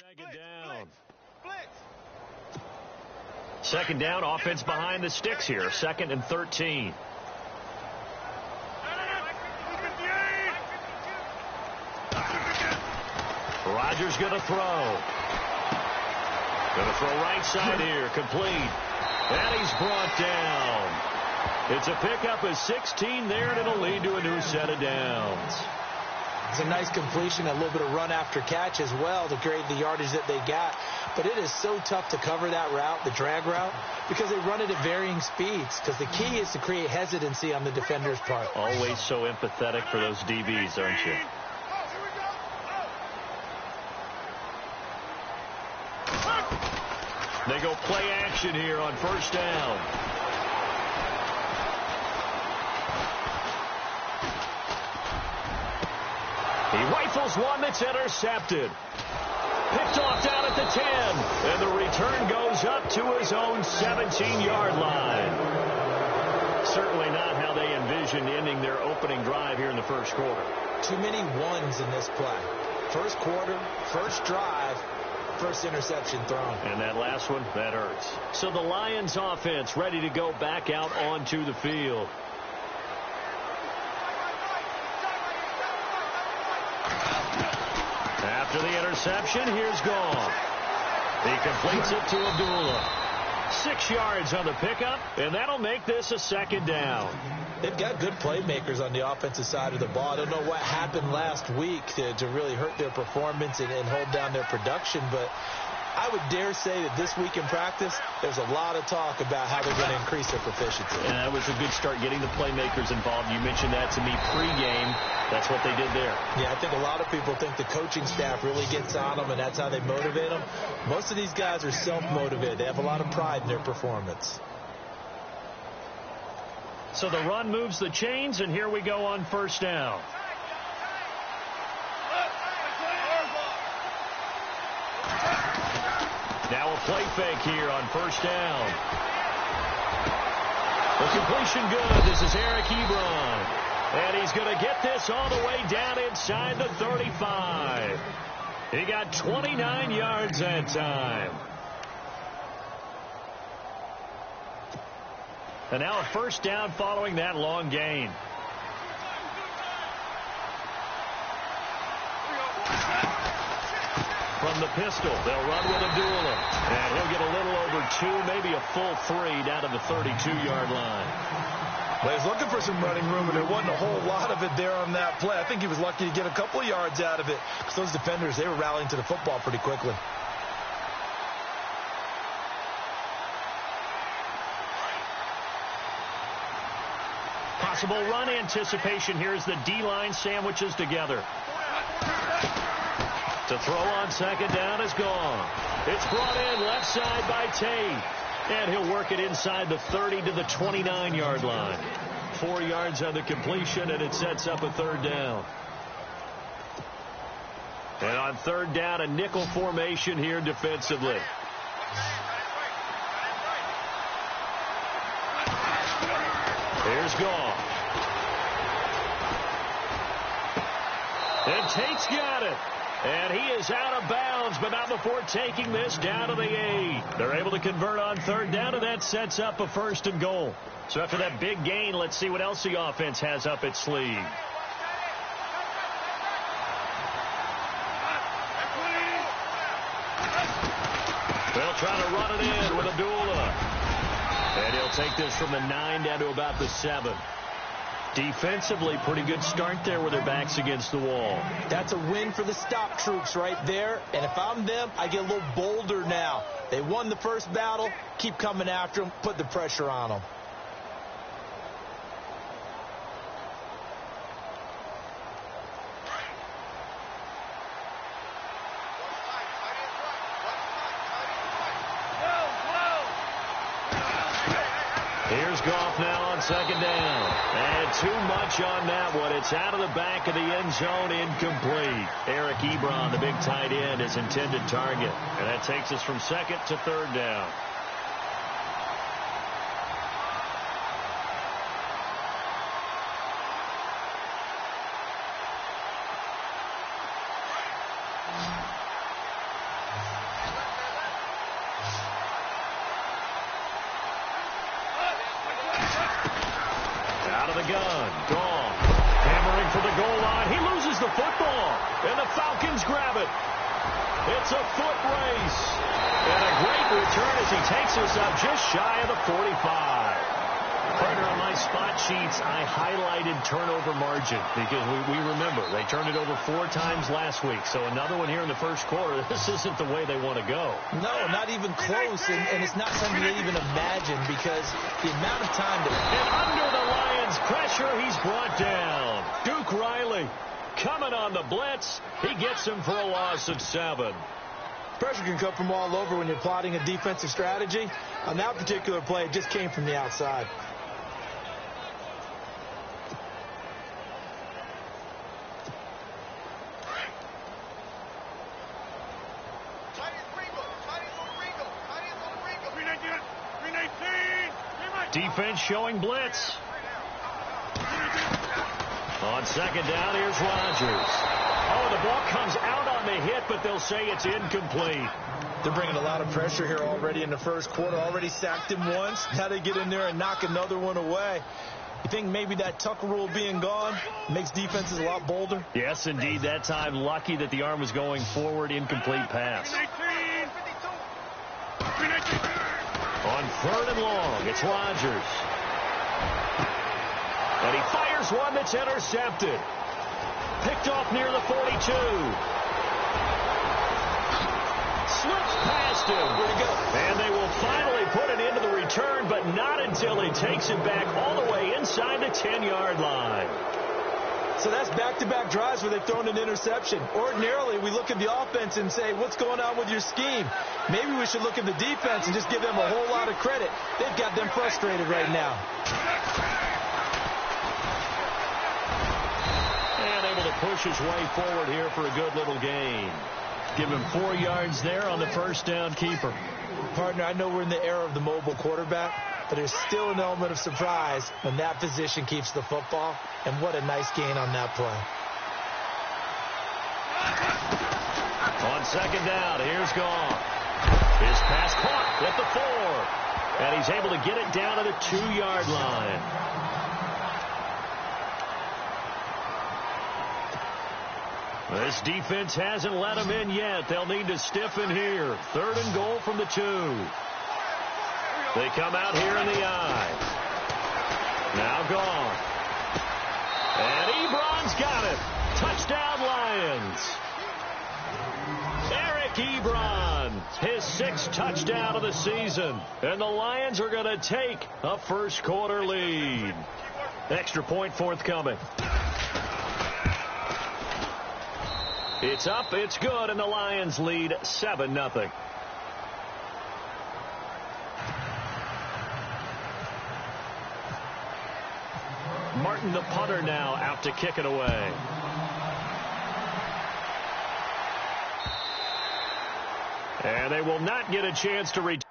Second down. Second down, offense behind the sticks here. 2nd and 13. Rodgers going to throw. Going to throw right side here. Complete. And he's brought down. It's a pickup of 16 there, and it'll lead to a new set of downs. It's a nice completion, a little bit of run after catch as well to create the yardage that they got. But it is so tough to cover that route, the drag route, because they run it at varying speeds. Because the key is to create hesitancy on the defender's part. Always so empathetic for those DBs, aren't you? They go play action here on first down. He rifles one that's intercepted. Picked off down at the 10. And the return goes up to his own 17-yard line. Certainly not how they envisioned ending their opening drive here in the first quarter. Too many ones in this play. First quarter, first drive, first interception thrown. And that last one, that hurts. So the Lions offense ready to go back out onto the field. After the interception, here's Goff. He completes it to Abdullah. 6 yards on the pickup, and that'll make this a second down. They've got good playmakers on the offensive side of the ball. I don't know what happened last week to really hurt their performance and hold down their production, but I would dare say that this week in practice, there's a lot of talk about how they're going to increase their proficiency. And that was a good start, getting the playmakers involved. You mentioned that to me pregame. That's what they did there. Yeah, I think a lot of people think the coaching staff really gets on them, and that's how they motivate them. Most of these guys are self-motivated. They have a lot of pride in their performance. So the run moves the chains, and here we go on first down. Now a play fake here on first down. The completion good. This is Eric Ebron. And he's going to get this all the way down inside the 35. He got 29 yards that time. And now a first down following that long gain. From the pistol, they'll run with Abdullah. And he'll get a little over 2, maybe a full 3 down to the 32-yard line. Well, he's looking for some running room, and there wasn't a whole lot of it there on that play. I think he was lucky to get a couple of yards out of it because those defenders, they were rallying to the football pretty quickly. Possible run anticipation here as the D-line sandwiches together. To throw on second down is gone. It's brought in left side by Tate. And he'll work it inside the 30 to the 29-yard line. 4 yards on the completion, and it sets up a third down. And on third down, a nickel formation here defensively. Here's Goff. And Tate's got it. And he is out of bounds, but not before taking this down to the 8. They're able to convert on third down, and that sets up a 1st and goal. So after that big gain, let's see what else the offense has up its sleeve. They'll try to run it in with Abdullah. And he'll take this from the 9 down to about the 7. Defensively, pretty good start there with their backs against the wall. That's a win for the stop troops right there. And if I'm them, I get a little bolder now. They won the first battle. Keep coming after them. Put the pressure on them. Here's Goff now on second down. And too much on that one. It's out of the back of the end zone, incomplete. Eric Ebron, the big tight end, is intended target. And that takes us from second to third down. gun. Gone. Hammering for the goal line. He loses the football. And the Falcons grab it. It's a foot race. And a great return as he takes us up just shy of the 45. Partner, on my spot sheets, I highlighted turnover margin because we remember they turned it over 4 times last week. So another one here in the first quarter. This isn't the way they want to go. No, not even close. And it's not something they even imagine because the amount of time that... And under the Lions' pressure, he's brought down. Duke Riley coming on the blitz. He gets him for a loss of 7. Pressure can come from all over when you're plotting a defensive strategy. On that particular play, it just came from the outside. Defense showing blitz. On second down, here's Rodgers. Oh, the ball comes out on the hit, but they'll say it's incomplete. They're bringing a lot of pressure here already in the first quarter. Already sacked him once. Now they get in there and knock another one away. You think maybe that tuck rule being gone makes defenses a lot bolder? Yes, indeed. That time, lucky that the arm was going forward. Incomplete pass. On 3rd and long, it's Rodgers. And he fires one that's intercepted. Picked off near the 42. Slips past him. Where'd he go? And they will finally put it into the return, but not until he takes it back all the way inside the 10-yard line. So that's back-to-back drives where they've thrown an interception. Ordinarily, we look at the offense and say, what's going on with your scheme? Maybe we should look at the defense and just give them a whole lot of credit. They've got them frustrated right now. And able to push his way forward here for a good little gain. Give him 4 yards there on the first down keeper. Partner, I know we're in the era of the mobile quarterback, but there's still an element of surprise when that position keeps the football. And what a nice gain on that play. On second down, here's Gone. His pass caught at the 4. And he's able to get it down to the 2-yard line. This defense hasn't let him in yet. They'll need to stiffen here. 3rd and goal from the 2. They come out here in the I. Now Gone. And Ebron's got it. Touchdown, Lions. Eric Ebron, his 6th touchdown of the season. And the Lions are going to take a first quarter lead. Extra point forthcoming. It's up, it's good, and the Lions lead 7-0. Martin, the punter, now out to kick it away. And they will not get a chance to return.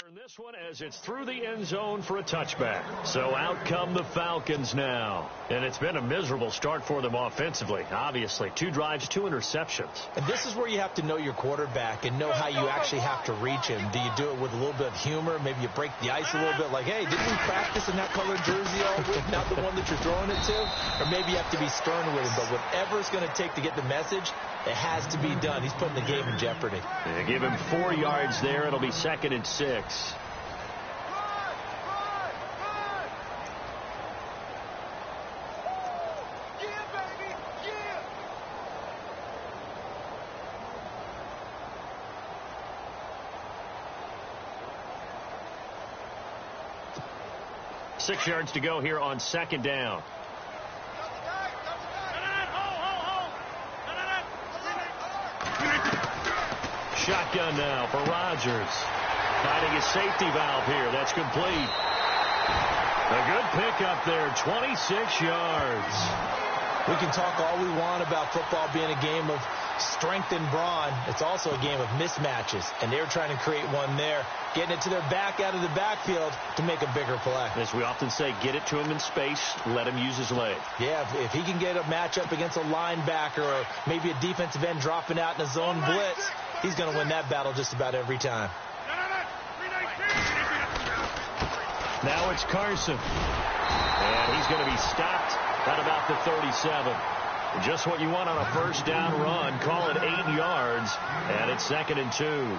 Turn this one as it's through the end zone for a touchback. So out come the Falcons now. And it's been a miserable start for them offensively. Obviously, 2 drives, 2 interceptions. And this is where you have to know your quarterback and know how you actually have to reach him. Do you do it with a little bit of humor? Maybe you break the ice a little bit like, hey, didn't we practice in that colored jersey all week, not the one that you're throwing it to? Or maybe you have to be stern with him. But whatever it's going to take to get the message, it has to be done. He's putting the game in jeopardy. They give him 4 yards there. It'll be 2nd and 6. Six yards to go here on 2nd down. Shotgun now for Rodgers. Finding his safety valve here. That's complete. A good pickup there, 26 yards. We can talk all we want about football being a game of strength and brawn. It's also a game of mismatches, and they're trying to create one there, getting it to their back out of the backfield to make a bigger play. As we often say, get it to him in space, let him use his leg. Yeah, if he can get a matchup against a linebacker or maybe a defensive end dropping out in a zone blitz, he's going to win that battle just about every time. Now it's Carson. And he's going to be stopped at about the 37. Just what you want on a first down run. Call it 8 yards. And it's 2nd and 2.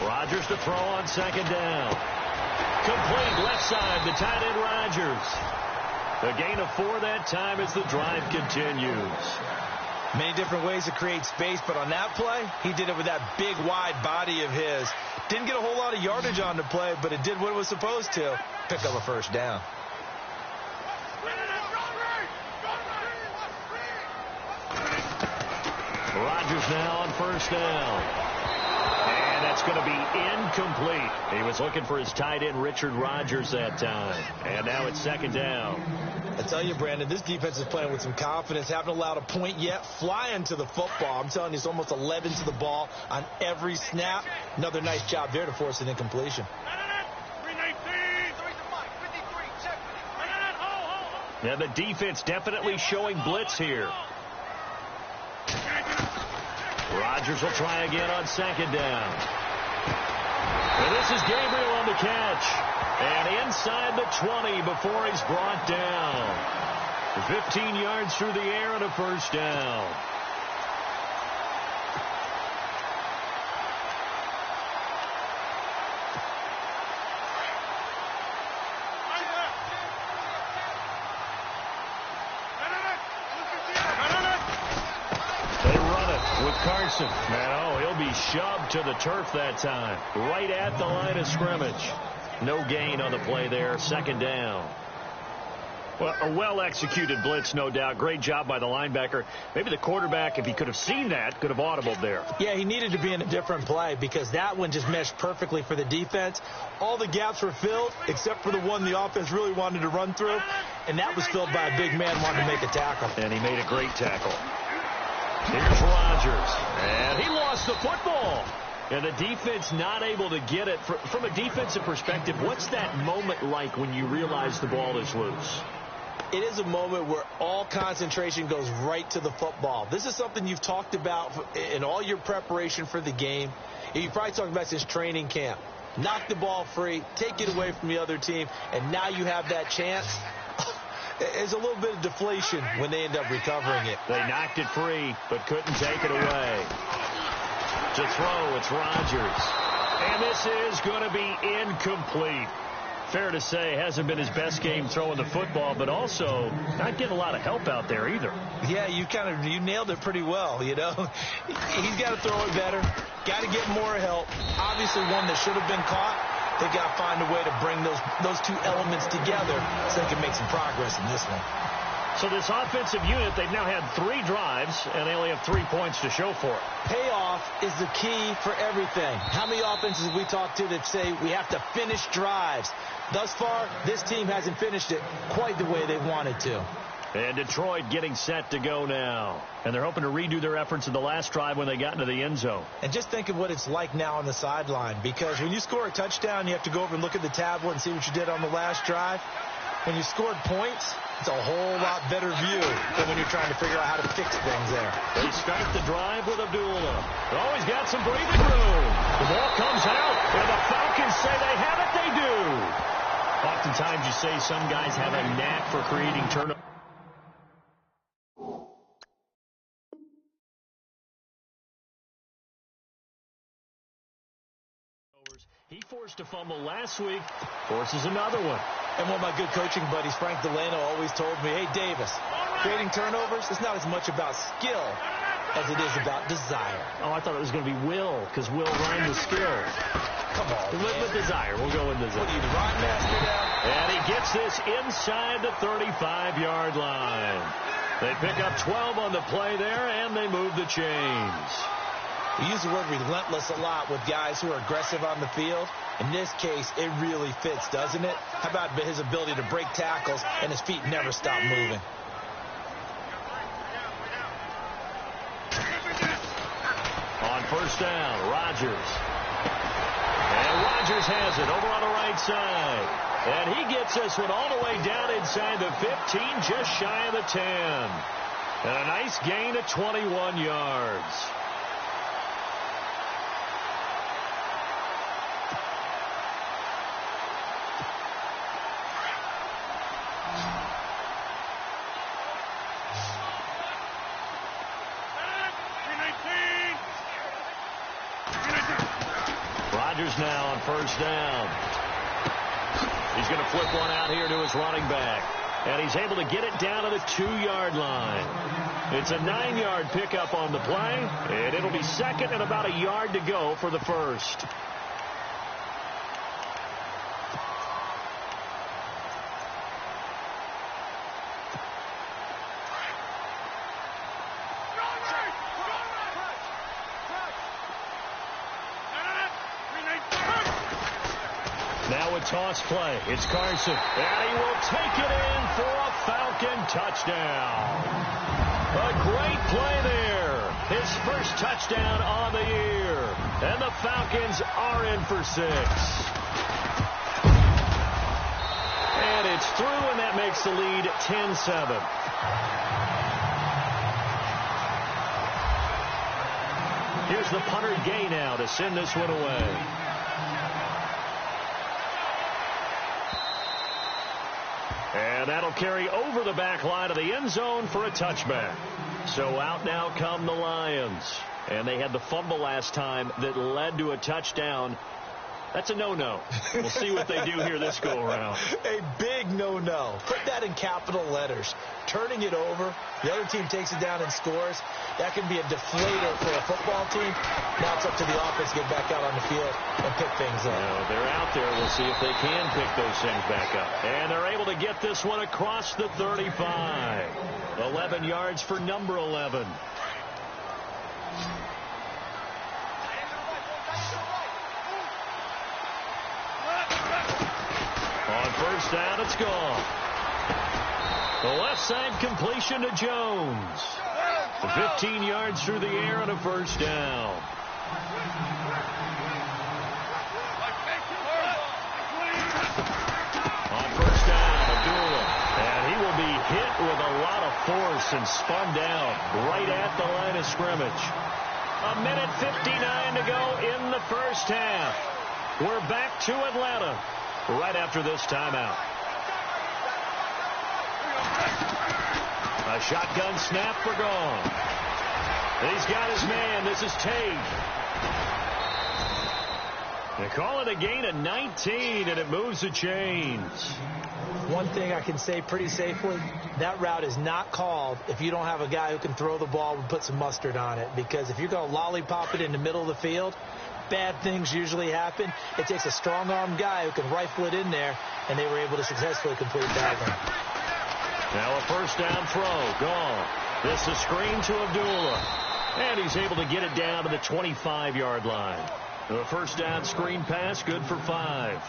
Rodgers to throw on 2nd down. Complete left side, the tight end Rodgers. A gain of 4 that time as the drive continues. Many different ways to create space, but on that play, he did it with that big, wide body of his. Didn't get a whole lot of yardage on the play, but it did what it was supposed to. Pick up a first down. Rodgers now on first down. And that's going to be incomplete. He was looking for his tight end, Richard Rodgers, that time. And now it's 2nd down. I tell you, Brandon, this defense is playing with some confidence. Haven't allowed a point yet. Flying to the football. I'm telling you, it's almost 11 to the ball on every snap. Another nice job there to force an incompletion. Yeah, the defense definitely showing blitz here. Rodgers will try again on 2nd down. And this is Gabriel on the catch. And inside the 20 before he's brought down. 15 yards through the air and a first down. With Carson. Now he'll be shoved to the turf that time. Right at the line of scrimmage. No gain on the play there. 2nd down. Well, a well-executed blitz, no doubt. Great job by the linebacker. Maybe the quarterback, if he could have seen that, could have audibled there. Yeah, he needed to be in a different play because that one just meshed perfectly for the defense. All the gaps were filled except for the one the offense really wanted to run through, and that was filled by a big man wanting to make a tackle. And he made a great tackle. Here's Rodgers. And he lost the football. And the defense not able to get it. From a defensive perspective, what's that moment like when you realize the ball is loose? It is a moment where all concentration goes right to the football. This is something you've talked about in all your preparation for the game. You've probably talked about since training camp. Knock the ball free, take it away from the other team, and now you have that chance. There's a little bit of deflation when they end up recovering it. They knocked it free, but couldn't take it away. To throw, it's Rodgers. And this is going to be incomplete. Fair to say, hasn't been his best game throwing the football, but also not getting a lot of help out there either. Yeah, you nailed it pretty well, you know. He's got to throw it better, got to get more help. Obviously one that should have been caught. They got to find a way to bring those two elements together so they can make some progress in this one. So this offensive unit, they've now had 3 drives, and they only have 3 points to show for it. Payoff is the key for everything. How many offenses have we talked to that say we have to finish drives? Thus far, this team hasn't finished it quite the way they wanted to. And Detroit getting set to go now. And they're hoping to redo their efforts in the last drive when they got into the end zone. And just think of what it's like now on the sideline, because when you score a touchdown, you have to go over and look at the tablet and see what you did on the last drive. When you scored points, it's a whole lot better view than when you're trying to figure out how to fix things there. They start the drive with Abdullah. Oh, he's got some breathing room. The ball comes out, and the Falcons say they have it. They do. Oftentimes you say some guys have a knack for creating turnovers. He forced a fumble last week, forces another one. And one of my good coaching buddies, Frank Delano, always told me, hey, Davis, creating turnovers is not as much about skill as it is about desire. Oh, I thought it was going to be will, because will rhymes with skill. Come on, with desire. We'll go with desire. What are you, the rhyme master now? And he gets this inside the 35-yard line. They pick up 12 on the play there, and they move the chains. We use the word relentless a lot with guys who are aggressive on the field. In this case, it really fits, doesn't it? How about his ability to break tackles and his feet never stop moving? On first down, Rodgers. And Rodgers has it over on the right side. And he gets this one all the way down inside the 15, just shy of the 10. And a nice gain of 21 yards. Rodgers now on first down. He's going to flip one out here to his running back. And he's able to get it down to the 2-yard line. It's a 9-yard pickup on the play. And it'll be second and about a yard to go for the first. Now a toss play. It's Carson. And he will take it in for a Falcon touchdown. A great play there. His first touchdown on the year. And the Falcons are in for 6. And it's through, and that makes the lead 10-7. Here's the punter Gay now to send this one away. And that'll carry over the back line of the end zone for a touchback. So out now come the Lions. And they had the fumble last time that led to a touchdown. That's a no-no. We'll see what they do here this go-around. A big no-no. Put that in capital letters. Turning it over, the other team takes it down and scores. That can be a deflator for a football team. Now it's up to the offense to get back out on the field and pick things up. They're out there. We'll see if they can pick those things back up. And they're able to get this one across the 35. 11 yards for number 11. On first down, it's gone. The left side completion to Jones. 15 yards through the air and a first down. On first down, Abdullah. And he will be hit with a lot of force and spun down right at the line of scrimmage. 1:59 to go in the first half. We're back to Atlanta right after this timeout. A shotgun snap for Gone. He's got his man. This is Tate. They call it a gain of 19, and it moves the chains. One thing I can say pretty safely, that route is not called if you don't have a guy who can throw the ball and put some mustard on it. Because if you're going to lollipop it in the middle of the field, bad things usually happen. It takes a strong-armed guy who can rifle it in there, and they were able to successfully complete that one. Now a first down throw. Gone. This is screen to Abdullah. And he's able to get it down to the 25-yard line. The first down screen pass, good for 5.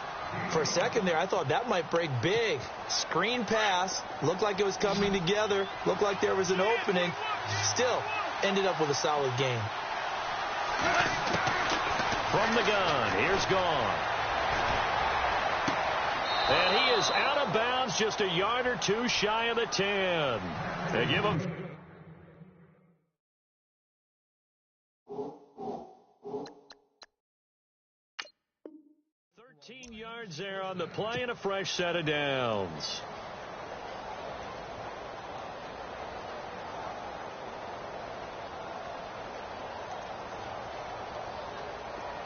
For a second there, I thought that might break big. Screen pass. Looked like it was coming together. Looked like there was an opening. Still ended up with a solid gain. From the gun, here's Gone. And he is out of bounds, just a yard or two shy of the 10. They give him... 13 yards there on the play and a fresh set of downs.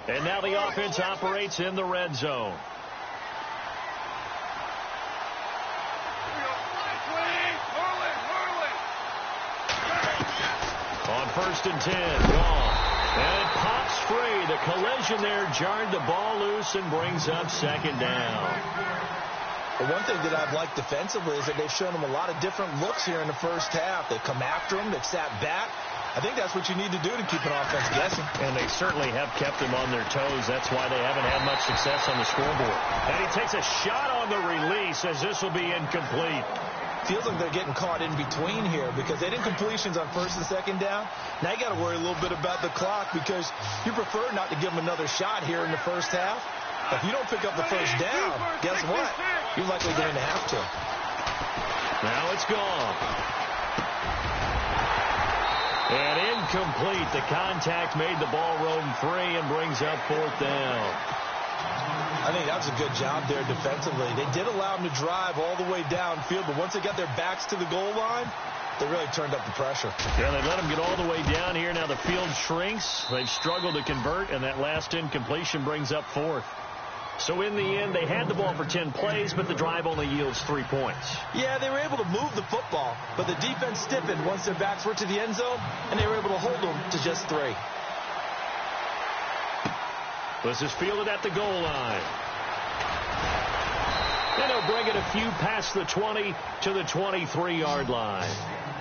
And now the offense operates in the red zone. On first and 10, Gone. And it pops free. The collision there jarred the ball loose and brings up second down. Well, one thing that I've liked defensively is that they've shown them a lot of different looks here in the first half. They've come after him. They've sat back. I think that's what you need to do to keep an offense guessing. And they certainly have kept them on their toes. That's why they haven't had much success on the scoreboard. And he takes a shot on the release as this will be incomplete. Feels like they're getting caught in between here because they didn't completions on first and second down. Now you got to worry a little bit about the clock because you prefer not to give them another shot here in the first half. If you don't pick up the first down, guess what? You're likely going to have to. Now it's Gone. And incomplete. The contact made the ball roam free and brings up fourth down. I think that was a good job there defensively. They did allow them to drive all the way downfield, but once they got their backs to the goal line, they really turned up the pressure. Yeah, they let them get all the way down here. Now the field shrinks. They've struggled to convert, and that last incompletion brings up fourth. So in the end, they had the ball for 10 plays, but the drive only yields 3 points. Yeah, they were able to move the football, but the defense stiffened once their backs were to the end zone, and they were able to hold them to just 3. This is fielded at the goal line. And he'll bring it a few past the 20 to the 23-yard line.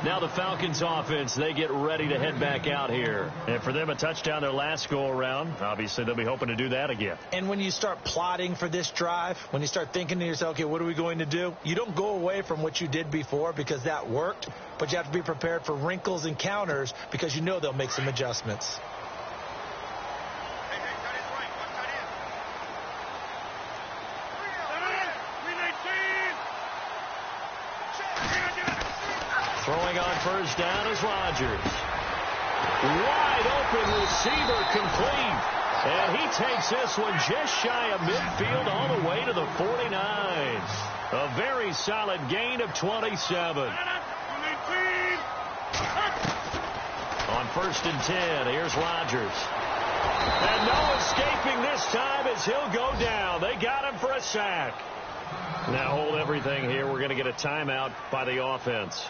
Now the Falcons offense, they get ready to head back out here. And for them, a touchdown their last go-around. Obviously, they'll be hoping to do that again. And when you start plotting for this drive, when you start thinking to yourself, okay, what are we going to do? You don't go away from what you did before because that worked, but you have to be prepared for wrinkles and counters because you know they'll make some adjustments. Throwing on first down is Rodgers. Wide open receiver complete. And he takes this one just shy of midfield all the way to the 49. A very solid gain of 27. On first and 10, here's Rodgers. And no escaping this time as he'll go down. They got him for a sack. Now hold everything here. We're going to get a timeout by the offense,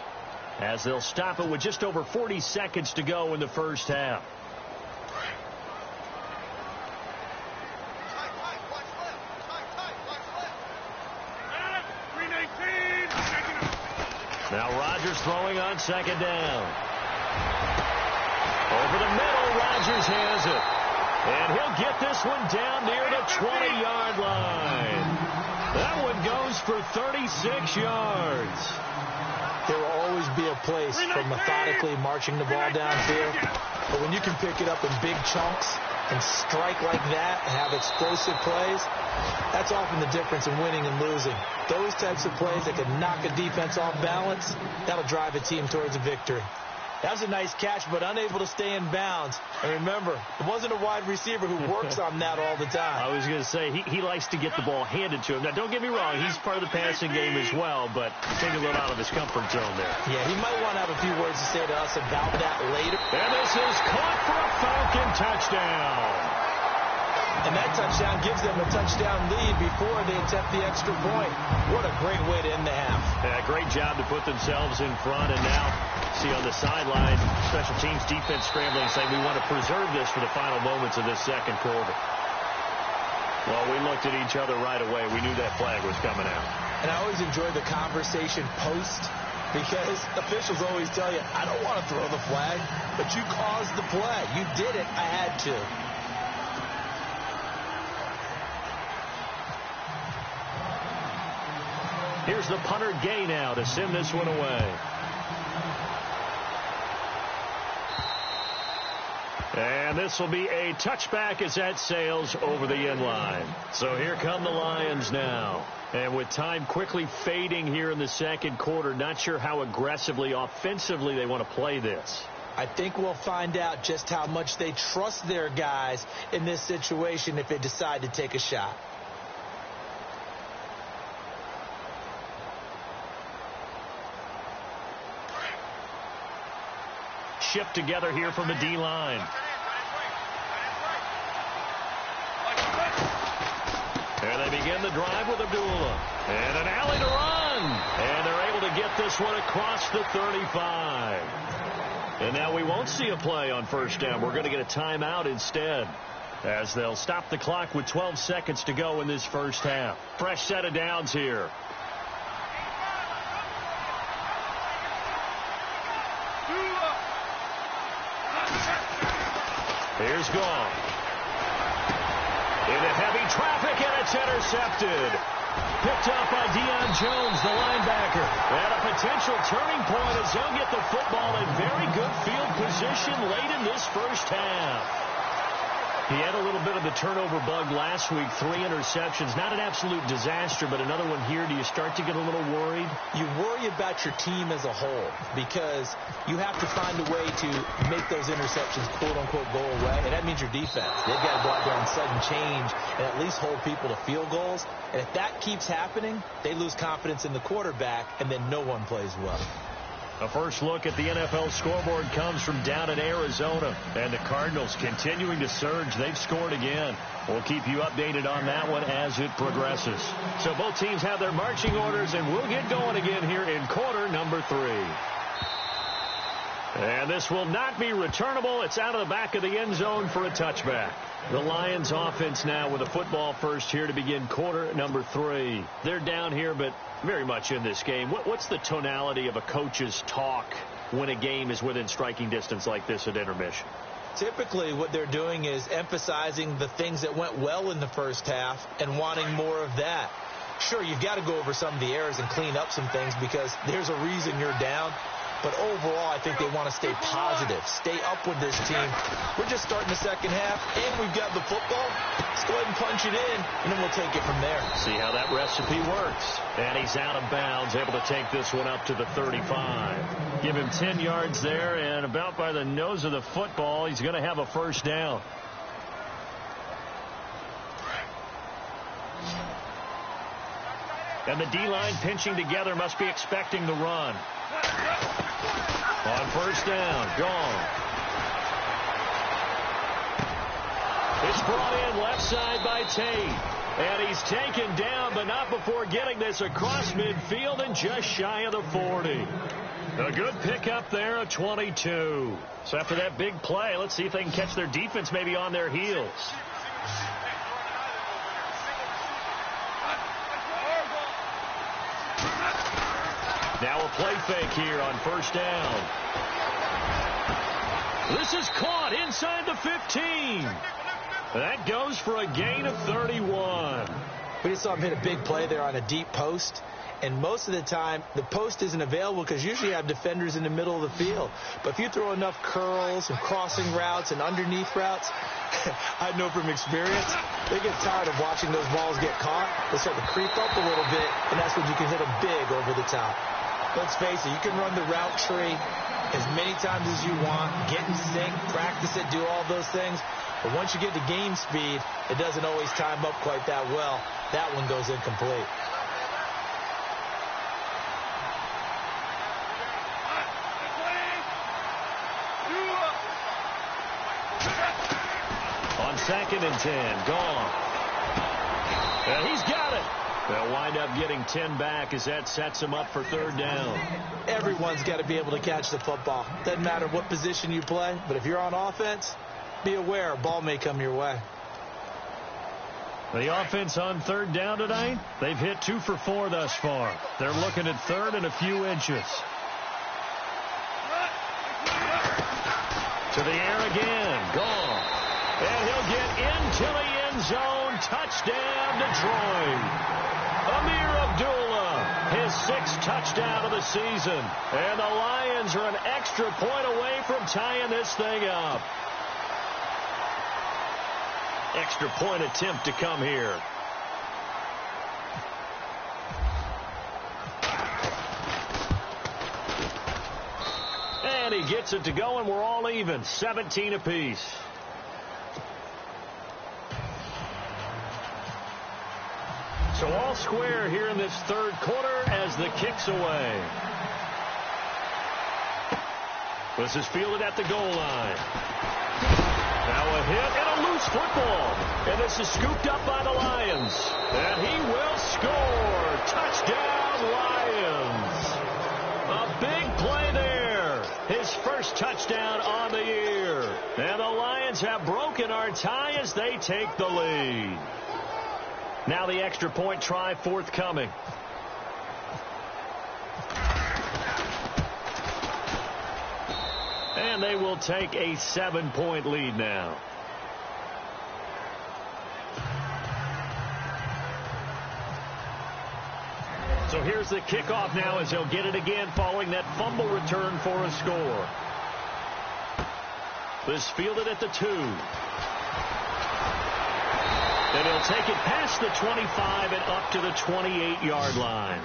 as they'll stop it with just over 40 seconds to go in the first half. Now Rodgers throwing on second down. Over the middle, Rodgers has it. And he'll get this one down near the 20-yard line. That one goes for 36 yards. There will always be a place for methodically marching the ball downfield. But when you can pick it up in big chunks and strike like that and have explosive plays, that's often the difference in winning and losing. Those types of plays that can knock a defense off balance, that'll drive a team towards a victory. That was a nice catch, but unable to stay in bounds. And remember, it wasn't a wide receiver who works on that all the time. I was going to say, he likes to get the ball handed to him. Now, don't get me wrong, he's part of the passing game as well, but taking a little out of his comfort zone there. Yeah, he might want to have a few words to say to us about that later. And this is caught for a Falcon touchdown. And that touchdown gives them a touchdown lead before they attempt the extra point. What a great way to end the half. Yeah, great job to put themselves in front. And now, see on the sideline, special teams defense scrambling, saying we want to preserve this for the final moments of this second quarter. Well, we looked at each other right away. We knew that flag was coming out. And I always enjoy the conversation post because officials always tell you, I don't want to throw the flag, but you caused the play. You did it. I had to. Here's the punter Gay now to send this one away. And this will be a touchback as that sails over the end line. So here come the Lions now. And with time quickly fading here in the second quarter, not sure how aggressively, offensively they want to play this. I think we'll find out just how much they trust their guys in this situation if they decide to take a shot. Shift together here from the D-line. There they begin the drive with Abdullah. And an alley to run. And they're able to get this one across the 35. And now we won't see a play on first down. We're going to get a timeout instead, as they'll stop the clock with 12 seconds to go in this first half. Fresh set of downs here. Here's Gong. Into heavy traffic, and it's intercepted. Picked up by Deion Jones, the linebacker. And a potential turning point as he'll get the football in very good field position late in this first half. He had a little bit of the turnover bug last week, 3 interceptions. Not an absolute disaster, but another one here. Do you start to get a little worried? You worry about your team as a whole because you have to find a way to make those interceptions, quote-unquote, go away. And that means your defense. They've got to go out there and sudden change and at least hold people to field goals. And if that keeps happening, they lose confidence in the quarterback, and then no one plays well. A first look at the NFL scoreboard comes from down in Arizona. And the Cardinals continuing to surge. They've scored again. We'll keep you updated on that one as it progresses. So both teams have their marching orders, and we'll get going again here in quarter number 3. And this will not be returnable. It's out of the back of the end zone for a touchback. The Lions offense now with a football first here to begin quarter number 3. They're down here, but very much in this game. What's the tonality of a coach's talk when a game is within striking distance like this at intermission? Typically, what they're doing is emphasizing the things that went well in the first half and wanting more of that. Sure, you've got to go over some of the errors and clean up some things because there's a reason you're down. But overall, I think they want to stay positive, stay up with this team. We're just starting the second half, and we've got the football. Let's go ahead and punch it in, and then we'll take it from there. See how that recipe works. And he's out of bounds, able to take this one up to the 35. Give him 10 yards there, and about by the nose of the football, he's going to have a first down. And the D-line pinching together must be expecting the run. On first down, Gong. It's brought in left side by Tate. And he's taken down, but not before getting this across midfield and just shy of the 40. A good pickup there, a 22. So after that big play, let's see if they can catch their defense maybe on their heels. Now a play fake here on first down. This is caught inside the 15. That goes for a gain of 31. We just saw him hit a big play there on a deep post. And most of the time, the post isn't available because usually you have defenders in the middle of the field. But if you throw enough curls and crossing routes and underneath routes, I know from experience, they get tired of watching those balls get caught. They start to creep up a little bit, and that's when you can hit them big over the top. Let's face it, you can run the route tree as many times as you want, get in sync, practice it, do all those things. But once you get to game speed, it doesn't always time up quite that well. That one goes incomplete. On 2nd and 10, Gong. And he's got it. They'll wind up getting 10 back as that sets him up for third down. Everyone's got to be able to catch the football. Doesn't matter what position you play, but if you're on offense, be aware a ball may come your way. The offense on third down tonight, they've hit 2 for 4 thus far. They're looking at third and a few inches. the air again. Gone. And he'll get into the end zone. Touchdown, Detroit. Amir Abdullah, his 6th touchdown of the season. And the Lions are an extra point away from tying this thing up. Extra point attempt to come here. And he gets it to go, and we're all even. 17 apiece. So all square here in this third quarter as the kick's away. This is fielded at the goal line. Now a hit and a loose football. And this is scooped up by the Lions. And he will score. Touchdown, Lions. A big play there. His first touchdown on the year. And the Lions have broken our tie as they take the lead. Now the extra point try forthcoming. And they will take a 7-point lead now. So here's the kickoff now as he'll get it again following that fumble return for a score. This fielded at the 2. And he'll take it past the 25 and up to the 28-yard line.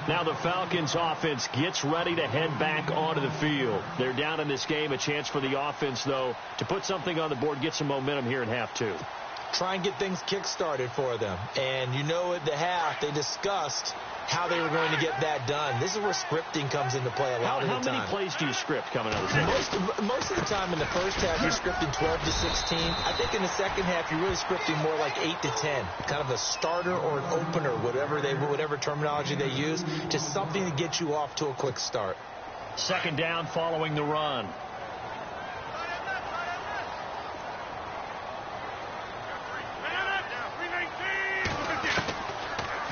Now the Falcons offense gets ready to head back onto the field. They're down in this game. A chance for the offense, though, to put something on the board, get some momentum here in half 2. Try and get things kick-started for them. And you know at the half they discussed how they were going to get that done. This is where scripting comes into play a lot of the time. How many plays do you script coming out of the second? Most of the time in the first half, you're scripting 12 to 16. I think in the second half, you're really scripting more like 8 to 10. Kind of a starter or an opener, whatever terminology they use. Just something to get you off to a quick start. Second down following the run.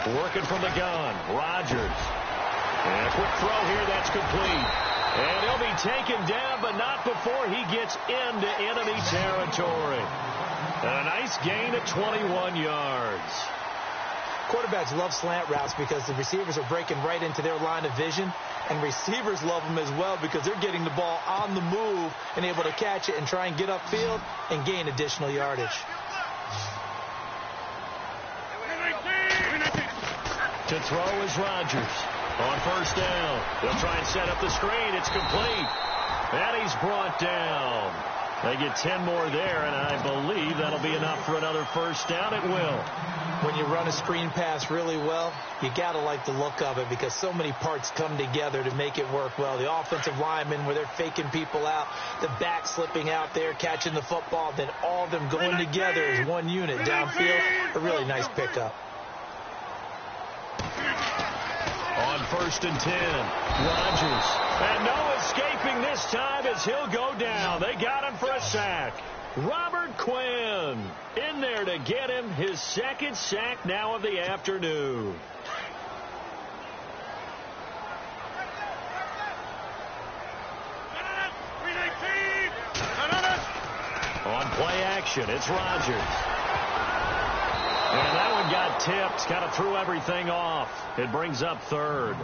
Working from the gun, Rodgers. And a quick throw here, that's complete. And he'll be taken down, but not before he gets into enemy territory. And a nice gain at 21 yards. Quarterbacks love slant routes because the receivers are breaking right into their line of vision. And receivers love them as well because they're getting the ball on the move and able to catch it and try and get upfield and gain additional yardage. To throw is Rodgers. On first down. They'll try and set up the screen. It's complete. And he's brought down. They get 10 more there, and I believe that'll be enough for another first down. It will. When you run a screen pass really well, you got to like the look of it because so many parts come together to make it work well. The offensive linemen, where they're faking people out, the back slipping out there, catching the football, then all of them going together as one unit downfield. A really nice pickup. On first and 10, Rodgers. And no escaping this time as he'll go down. They got him for a sack. Robert Quinn in there to get him his second sack now of the afternoon. On play action, it's Rodgers. And that one got tipped, kind of threw everything off. It brings up third.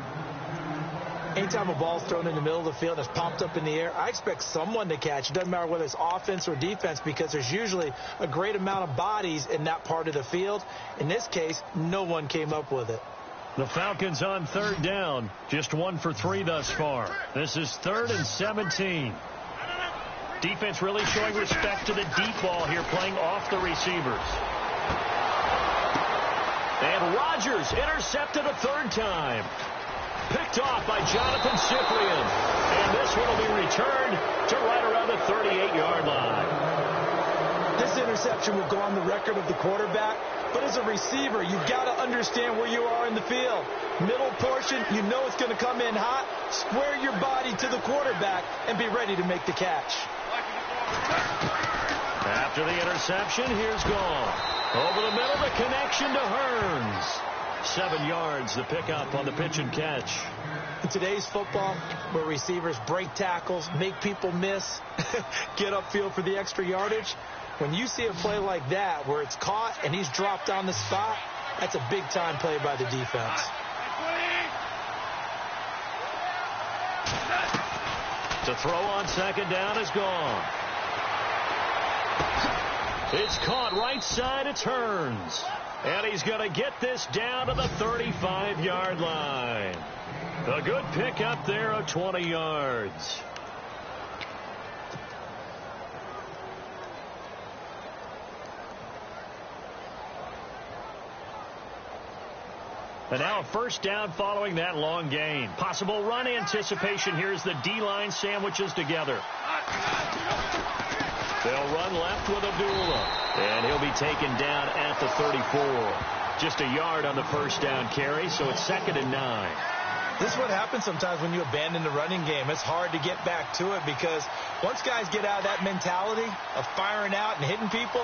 Anytime a ball's thrown in the middle of the field and it's popped up in the air, I expect someone to catch. It doesn't matter whether it's offense or defense because there's usually a great amount of bodies in that part of the field. In this case, no one came up with it. The Falcons on third down, just 1 for 3 thus far. This is 3rd and 17. Defense really showing respect to the deep ball here, playing off the receivers. And Rodgers intercepted a third time. Picked off by Jonathan Cyprien. And this one will be returned to right around the 38-yard line. This interception will go on the record of the quarterback. But as a receiver, you've got to understand where you are in the field. Middle portion, you know it's going to come in hot. Square your body to the quarterback and be ready to make the catch. After the interception, here's Gall. Over the middle, the connection to Hearns. 7 yards, the pickup on the pitch and catch. In today's football, where receivers break tackles, make people miss, get upfield for the extra yardage, when you see a play like that where it's caught and he's dropped on the spot, that's a big-time play by the defense. To throw on second down is gone. It's caught right side. It turns. And he's going to get this down to the 35-yard line. A good pickup there of 20 yards. And now a first down following that long gain. Possible run anticipation. Here's the D-line sandwiches together. They'll run left with Abdullah. And he'll be taken down at the 34. Just a yard on the first down carry, so it's 2nd and 9. This is what happens sometimes when you abandon the running game. It's hard to get back to it because once guys get out of that mentality of firing out and hitting people,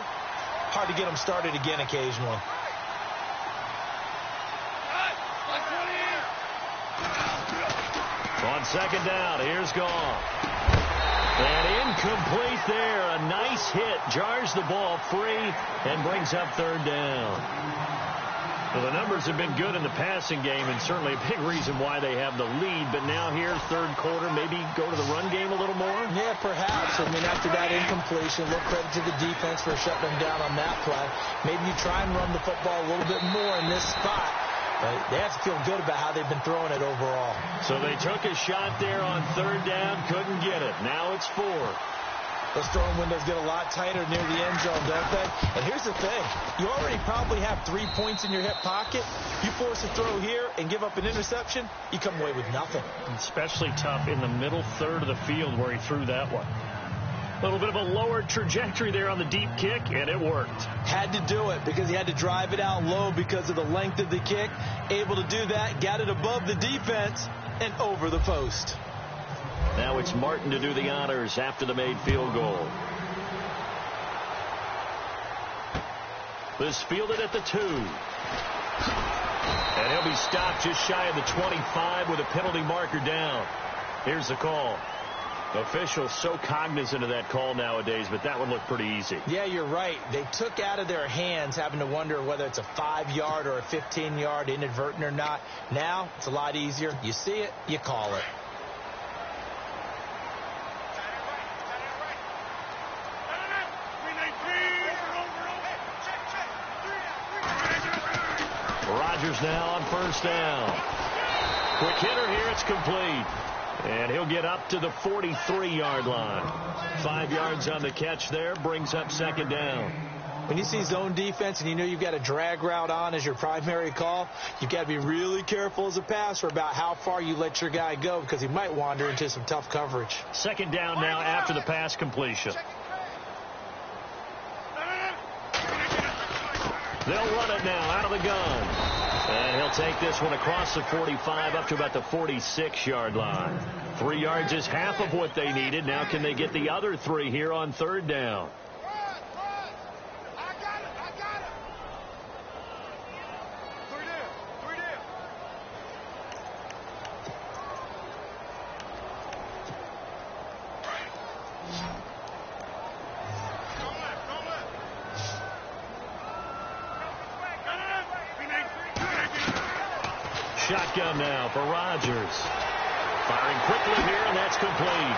hard to get them started again occasionally. On second down, here's Goff. And incomplete there. A nice hit. Jars the ball free and brings up 3rd down. Well, the numbers have been good in the passing game and certainly a big reason why they have the lead. But now here, 3rd quarter, maybe go to the run game a little more? Yeah, perhaps. I mean, after that incompletion, a little credit to the defense for shutting them down on that play. Maybe you try and run the football a little bit more in this spot. But they have to feel good about how they've been throwing it overall. So they took a shot there on 3rd down, couldn't get it. Now it's 4. Those throwing windows get a lot tighter near the end zone, don't they? And here's the thing. You already probably have 3 points in your hip pocket. You force a throw here and give up an interception, you come away with nothing. Especially tough in the middle third of the field where he threw that one. A little bit of a lower trajectory there on the deep kick, and it worked. Had to do it because he had to drive it out low because of the length of the kick. Able to do that, got it above the defense and over the post. Now it's Martin to do the honors after the made field goal. This fielded at the 2. And he'll be stopped just shy of the 25 with a penalty marker down. Here's the call. Officials so cognizant of that call nowadays, but that would look pretty easy. Yeah, you're right. They took out of their hands having to wonder whether it's a 5-yard or a 15-yard inadvertent or not. Now it's a lot easier. You see it, you call it. Rodgers now on first down. Quick hitter here, it's complete. And he'll get up to the 43-yard line. 5 yards on the catch there, brings up 2nd down. When you see zone defense and you know you've got a drag route on as your primary call, you've got to be really careful as a passer about how far you let your guy go because he might wander into some tough coverage. 2nd down now after the pass completion. They'll run it now out of the gun. And he'll take this one across the 45 up to about the 46-yard line. 3 yards is half of what they needed. Now can they get the other 3 here on 3rd down? Shotgun now for Rodgers. Firing quickly here, and that's complete.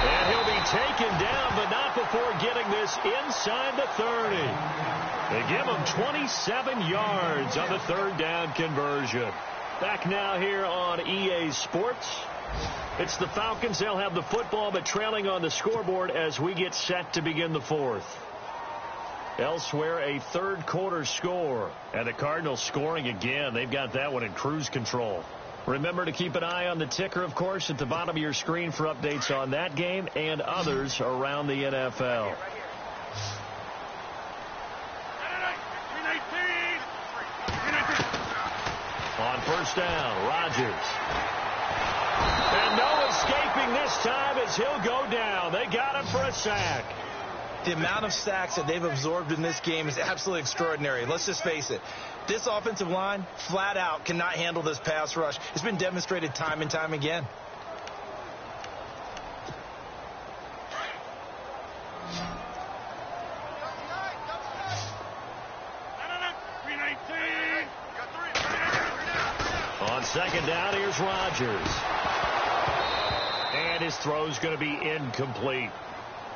And he'll be taken down, but not before getting this inside the 30. They give him 27 yards on the 3rd down conversion. Back now here on EA Sports. It's the Falcons. They'll have the football, but trailing on the scoreboard as we get set to begin the 4th. Elsewhere, a 3rd quarter score. And the Cardinals scoring again. They've got that one in cruise control. Remember to keep an eye on the ticker, of course, at the bottom of your screen for updates on that game and others around the NFL. On first down, Rodgers. And no escaping this time as he'll go down. They got him for a sack. The amount of sacks that they've absorbed in this game is absolutely extraordinary. Let's just face it. This offensive line, flat out, cannot handle this pass rush. It's been demonstrated time and time again. On second down, here's Rodgers. And his throw's going to be incomplete.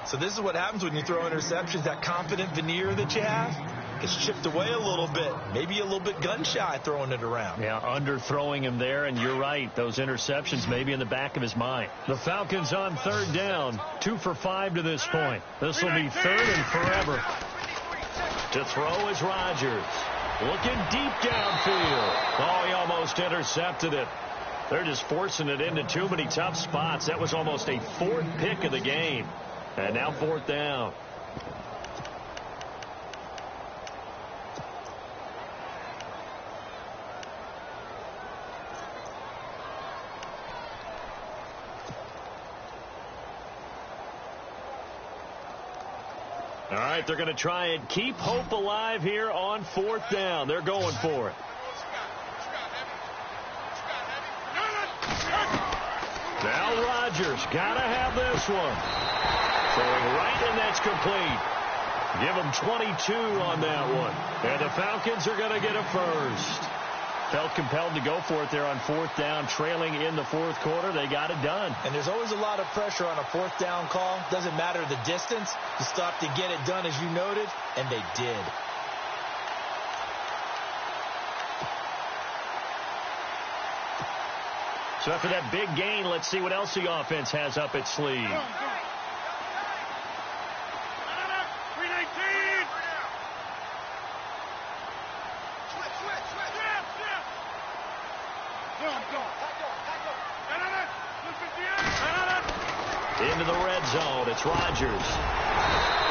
So this is what happens when you throw interceptions. That confident veneer that you have gets chipped away a little bit. Maybe a little bit gun-shy throwing it around. Yeah, underthrowing him there, and you're right. Those interceptions maybe in the back of his mind. The Falcons on third down. 2 for 5 to this point. This will be third and forever. To throw is Rodgers. Looking deep downfield. Oh, he almost intercepted it. They're just forcing it into too many tough spots. That was almost a 4th pick of the game. And now 4th down. All right, they're going to try and keep hope alive here on 4th down. They're going for it. Now Rodgers got to have this one. Throwing right, and that's complete. Give them 22 on that one. And the Falcons are going to get a first. Felt compelled to go for it there on 4th down, trailing in the 4th quarter. They got it done. And there's always a lot of pressure on a 4th down call. Doesn't matter the distance. You still have to get it done, as you noted, and they did. So after that big gain, let's see what else the offense has up its sleeve. Into the red zone. It's Rodgers.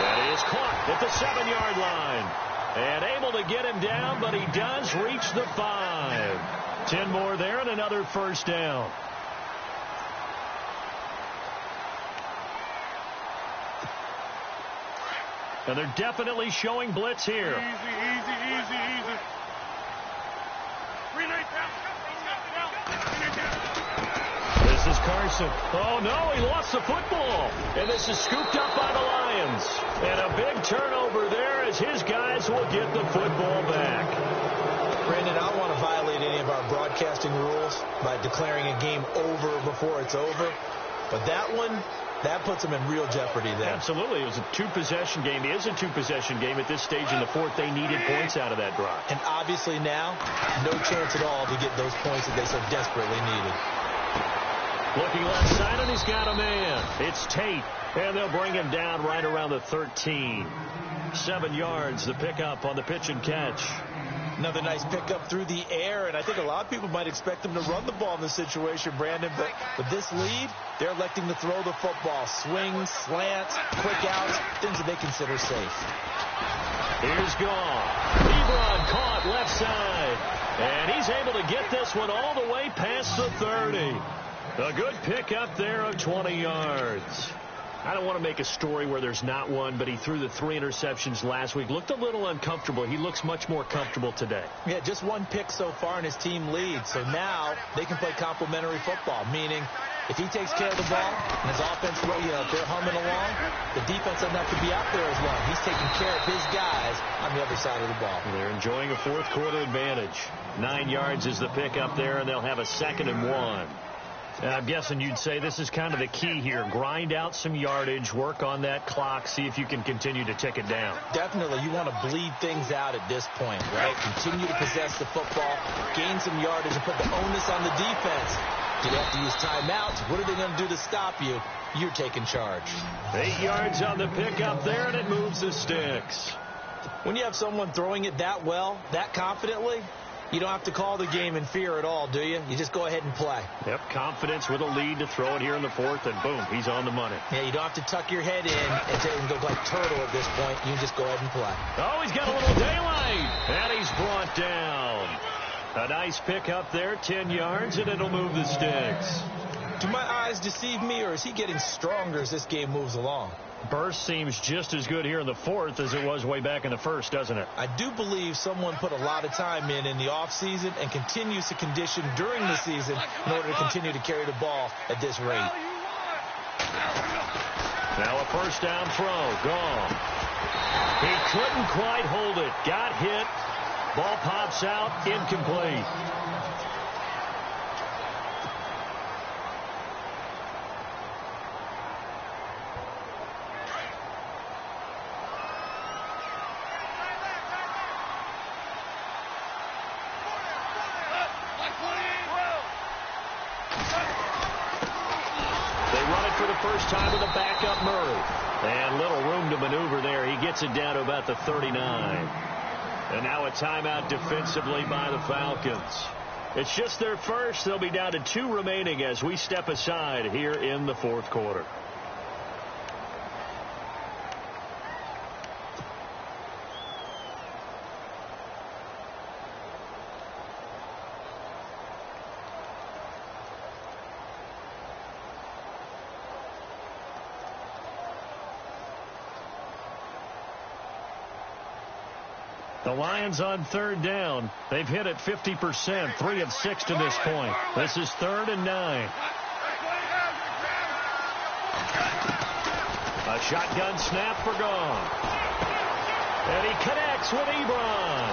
That is caught at the 7-yard line. And able to get him down, but he does reach the 5. 10 more there and another first down. And they're definitely showing blitz here. Easy. This is Carson. Oh, no, he lost the football. And this is scooped up by the Lions. And a big turnover there as his guys will get the football back. Brandon, I don't want to violate any of our broadcasting rules by declaring a game over before it's over. But that one, that puts them in real jeopardy there. Absolutely. It was a 2-possession game. It is a 2-possession game at this stage in the 4th. They needed points out of that drive. And obviously now, no chance at all to get those points that they so desperately needed. Looking left side, and he's got a man. It's Tate, and they'll bring him down right around the 13. 7 yards, the pickup on the pitch and catch. Another nice pickup through the air, and I think a lot of people might expect them to run the ball in this situation, Brandon, but with this lead, they're electing to throw the football. Swings, slants, quick outs, things that they consider safe. Here's Goff. Ebron caught left side, and he's able to get this one all the way past the 30. A good pickup there of 20 yards. I don't want to make a story where there's not one, but he threw the 3 interceptions last week. Looked a little uncomfortable. He looks much more comfortable today. Yeah, just 1 pick so far, and his team leads. So now they can play complementary football, meaning if he takes care of the ball and his offense, if they're humming along, the defense doesn't have to be out there as long. He's taking care of his guys on the other side of the ball. They're enjoying a 4th quarter advantage. 9 yards is the pickup there, and they'll have a 2nd and 1. And I'm guessing you'd say this is kind of the key here. Grind out some yardage, work on that clock, see if you can continue to tick it down. Definitely. You want to bleed things out at this point, right? Continue to possess the football, gain some yardage, and put the onus on the defense. Do they have to use timeouts? What are they going to do to stop you? You're taking charge. 8 yards on the pickup there, and it moves the sticks. When you have someone throwing it that well, that confidently, you don't have to call the game in fear at all, do you? You just go ahead and play. Yep, confidence with a lead to throw it here in the 4th, and boom, he's on the money. Yeah, you don't have to tuck your head in and go like turtle at this point. You just go ahead and play. Oh, he's got a little daylight, and he's brought down. A nice pickup there, 10 yards, and it'll move the sticks. Do my eyes deceive me, or is he getting stronger as this game moves along? Burst seems just as good here in the fourth as it was way back in the first, doesn't it? I do believe someone put a lot of time in the offseason and continues to condition during the season in order to continue to carry the ball at this rate. Now a first down throw. Gone. He couldn't quite hold it. Got hit. Ball pops out. Incomplete. First time with a backup Murray. And little room to maneuver there. He gets it down to about the 39. And now a timeout defensively by the Falcons. It's just their first. They'll be down to 2 remaining as we step aside here in the fourth quarter. The Lions on third down. They've hit it 50%, 3 of 6 to this point. This is 3rd and 9. A shotgun snap for Gone. And he connects with Ebron.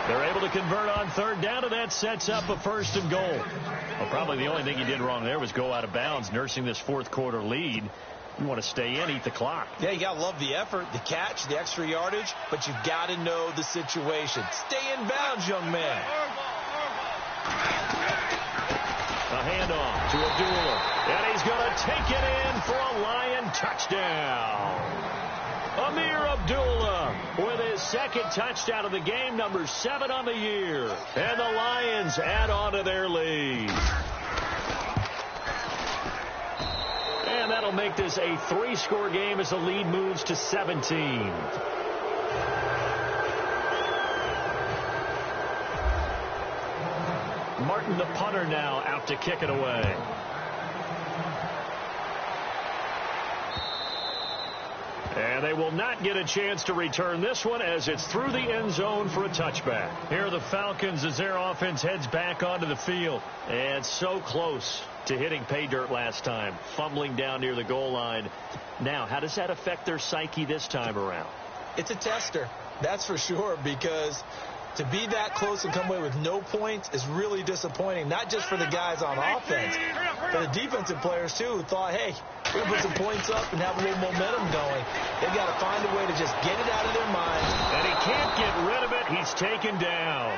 They're able to convert on third down, and that sets up a 1st and goal. Well, probably the only thing he did wrong there was go out of bounds, nursing this fourth quarter lead. You want to stay in, eat the clock. Yeah, you got to love the effort, the catch, the extra yardage, but you've got to know the situation. Stay in bounds, young man. A handoff to Abdullah. And he's going to take it in for a Lion touchdown. Amir Abdullah with his 2nd touchdown of the game, number 7 on the year. And the Lions add on to their lead. And that'll make this a 3-score game as the lead moves to 17. Martin, the punter, now out to kick it away. And they will not get a chance to return this one as it's through the end zone for a touchback. Here are the Falcons as their offense heads back onto the field. And so close to hitting pay dirt last time, fumbling down near the goal line. Now, how does that affect their psyche this time around? It's a tester, that's for sure, because to be that close and come away with no points is really disappointing, not just for the guys on offense, but the defensive players, too, who thought, hey, we're going to put some points up and have a little momentum going. They've got to find a way to just get it out of their minds. And he can't get rid of it. He's taken down.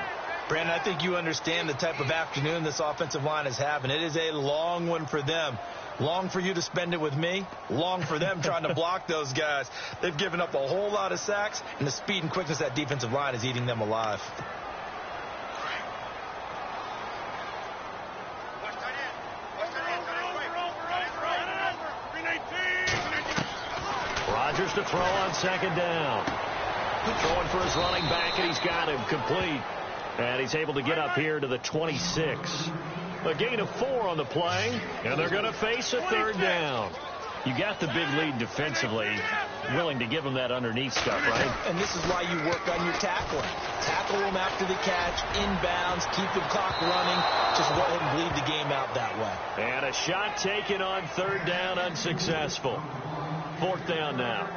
Brandon, I think you understand the type of afternoon this offensive line is having. It is a long one for them. Long for you to spend it with me. Long for them trying to block those guys. They've given up a whole lot of sacks, and the speed and quickness of that defensive line is eating them alive. Rodgers to throw on 2nd down. Throwing for his running back, and he's got him complete. And he's able to get up here to the 26. A gain of 4 on the play, and they're going to face a 3rd down. You got the big lead defensively, willing to give them that underneath stuff, right? And this is why you work on your tackling. Tackle them after the catch, inbounds, keep the clock running. Just go ahead and bleed the game out that way. And a shot taken on 3rd down, unsuccessful. 4th down now.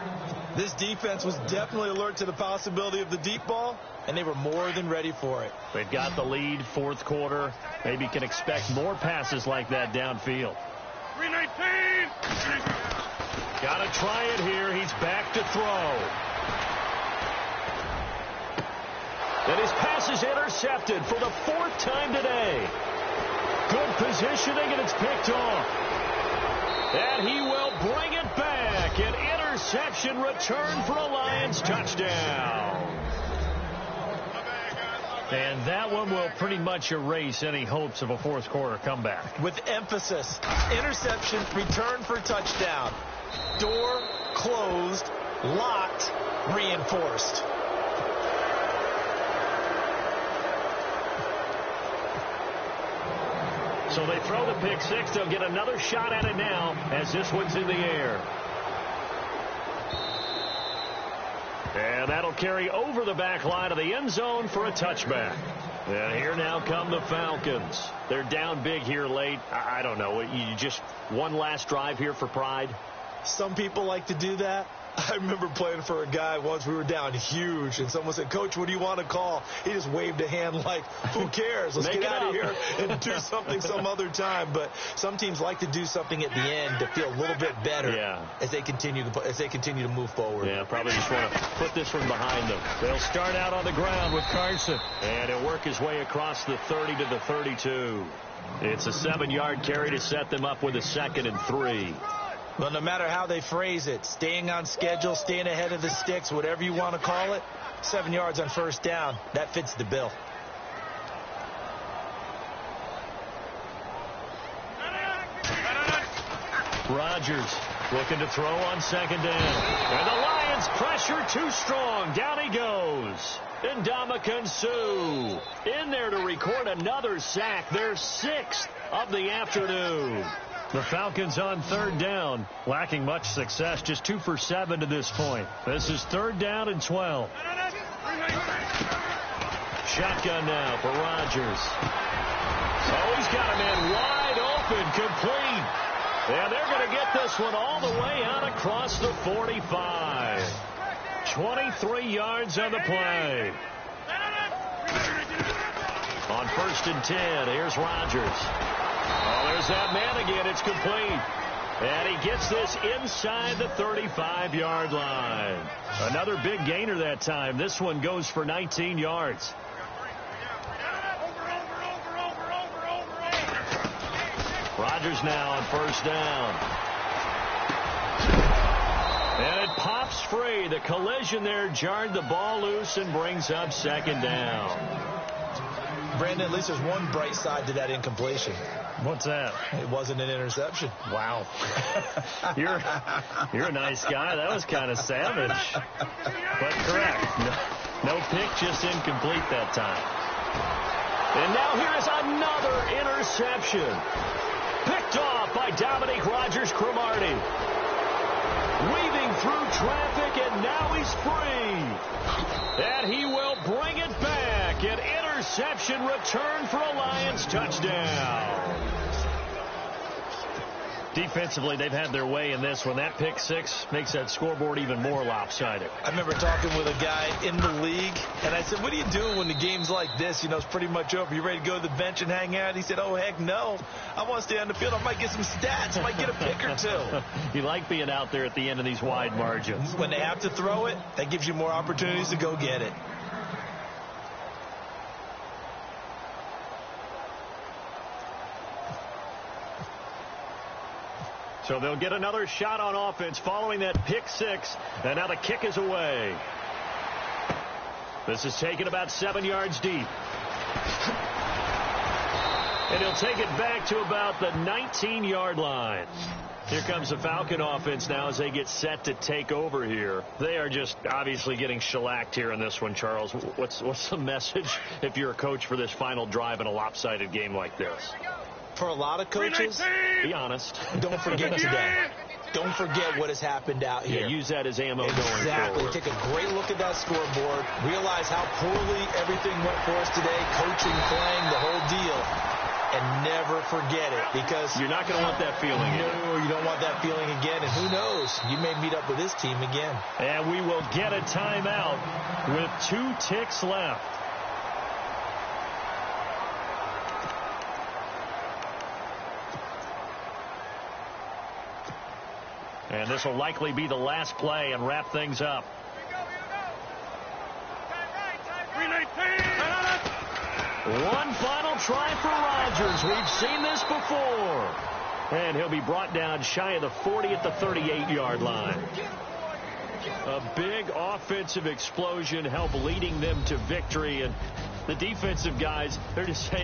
This defense was definitely alert to the possibility of the deep ball, and they were more than ready for it. They've got the lead, 4th quarter. Maybe can expect more passes like that downfield. 319. Got to try it here. He's back to throw. And his pass is intercepted for the 4th time today. Good positioning, and it's picked off. And he will bring it back. An interception return for a Lions touchdown. And that one will pretty much erase any hopes of a 4th quarter comeback. With emphasis, interception, return for touchdown. Door closed, locked, reinforced. So they throw the pick six. They'll get another shot at it now as this one's in the air. And that'll carry over the back line of the end zone for a touchback. And here now come the Falcons. They're down big here late. I don't know. You just one last drive here for pride? Some people like to do that. I remember playing for a guy once. We were down huge, and someone said, "Coach, what do you want to call?" He just waved a hand like, "Who cares? Let's get out of here and do something some other time." But some teams like to do something at the end to feel a little bit better as they continue to move forward. Yeah, probably just want to put this one behind them. They'll start out on the ground with Carson, and he'll work his way across the 30 to the 32. It's a 7-yard carry to set them up with a 2nd and 3. Well, no matter how they phrase it, staying on schedule, staying ahead of the sticks, whatever you want to call it, 7 yards on first down, that fits the bill. Rodgers looking to throw on 2nd down. And the Lions pressure too strong. Down he goes. And Ndamukong Suh in there to record another sack. Their 6th of the afternoon. The Falcons on 3rd down, lacking much success, just 2 for 7 to this point. This is 3rd down and 12. Shotgun now for Rodgers. Oh, he's got a man wide open, complete. And they're going to get this one all the way out across the 45. 23 yards on the play. On 1st and 10, here's Rodgers. Oh, there's that man again. It's complete. And he gets this inside the 35-yard line. Another big gainer that time. This one goes for 19 yards. Rodgers now on 1st down. And it pops free. The collision there jarred the ball loose and brings up 2nd down. Brandon, at least there's one bright side to that incompletion. What's that? It wasn't an interception. Wow. You're a nice guy. That was kind of savage. But correct. No pick, just incomplete that time. And now here is another interception. Picked off by Dominique Rodgers-Cromartie. Weaving through traffic, and now he's free. And he will bring it back. An interception return for a Lions touchdown. Defensively, they've had their way in this one. That pick six makes that scoreboard even more lopsided. I remember talking with a guy in the league, and I said, what do you do when the game's like this? You know, it's pretty much over. You ready to go to the bench and hang out? He said, oh, heck no. I want to stay on the field. I might get some stats. I might get a pick or two. You like being out there at the end of these wide margins. When they have to throw it, that gives you more opportunities to go get it. So they'll get another shot on offense following that pick six. And now the kick is away. This is taken about 7 yards deep. And he'll take it back to about the 19-yard line. Here comes the Falcon offense now as they get set to take over here. They are just obviously getting shellacked here in this one, Charles. What's the message if you're a coach for this final drive in a lopsided game like this? For a lot of coaches, be honest. Don't forget today. Don't forget what has happened out here. Yeah, use that as ammo going Exactly. forward. Take a great look at that scoreboard. Realize how poorly everything went for us today. Coaching, playing, the whole deal. And never forget it, because you're not going to want that feeling again. No, you don't want that feeling again. And who knows? You may meet up with this team again. And we will get a timeout with 2 ticks left. And this will likely be the last play and wrap things up. One final try for Rodgers. We've seen this before. And he'll be brought down shy of the 40 at the 38-yard line. A big offensive explosion helped leading them to victory. And the defensive guys, they're just saying,